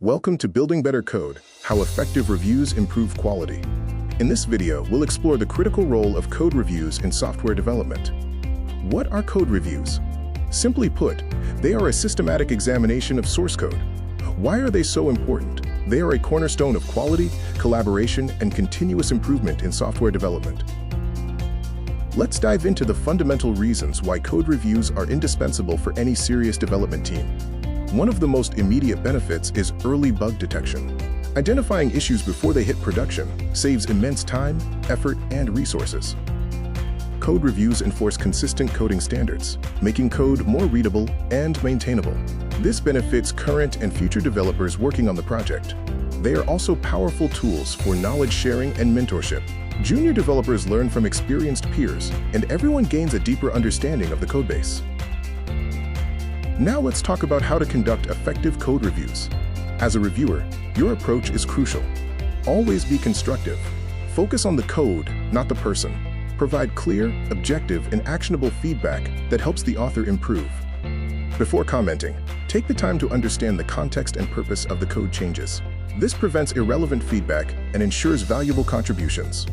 Welcome to Building Better Code, How Effective Reviews Improve Quality. In this video, we'll explore the critical role of code reviews in software development. What are code reviews? Simply put, they are a systematic examination of source code. Why are they so important? They are a cornerstone of quality, collaboration, and continuous improvement in software development. Let's dive into the fundamental reasons why code reviews are indispensable for any serious development team. One of the most immediate benefits is early bug detection. Identifying issues before they hit production saves immense time, effort, and resources. Code reviews enforce consistent coding standards, making code more readable and maintainable. This benefits current and future developers working on the project. They are also powerful tools for knowledge sharing and mentorship. Junior developers learn from experienced peers, and everyone gains a deeper understanding of the codebase. Now let's talk about how to conduct effective code reviews. As a reviewer, your approach is crucial. Always be constructive. Focus on the code, not the person. Provide clear, objective, and actionable feedback that helps the author improve. Before commenting, take the time to understand the context and purpose of the code changes. This prevents irrelevant feedback and ensures valuable contributions.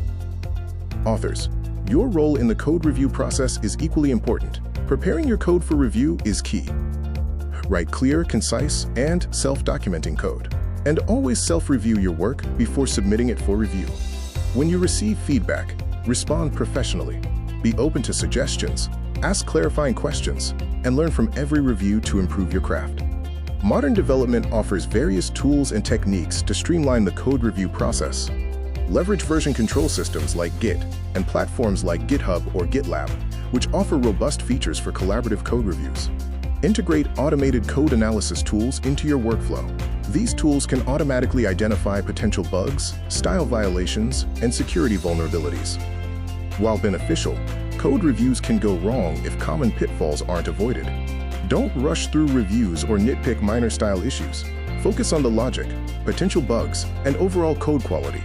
Authors, your role in the code review process is equally important. Preparing your code for review is key. Write clear, concise, and self-documenting code. And always self-review your work before submitting it for review. When you receive feedback, respond professionally. Be open to suggestions, ask clarifying questions, and learn from every review to improve your craft. Modern development offers various tools and techniques to streamline the code review process. Leverage version control systems like Git and platforms like GitHub or GitLab, which offer robust features for collaborative code reviews. Integrate automated code analysis tools into your workflow. These tools can automatically identify potential bugs, style violations, and security vulnerabilities. While beneficial, code reviews can go wrong if common pitfalls aren't avoided. Don't rush through reviews or nitpick minor style issues. Focus on the logic, potential bugs, and overall code quality.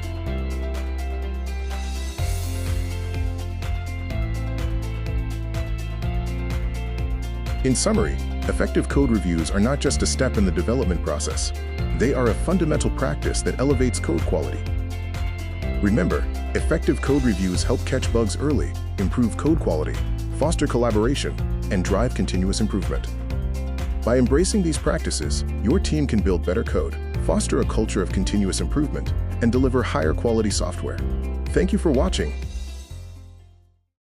In summary, effective code reviews are not just a step in the development process. They are a fundamental practice that elevates code quality. Remember, effective code reviews help catch bugs early, improve code quality, foster collaboration, and drive continuous improvement. By embracing these practices, your team can build better code, foster a culture of continuous improvement, and deliver higher quality software. Thank you for watching.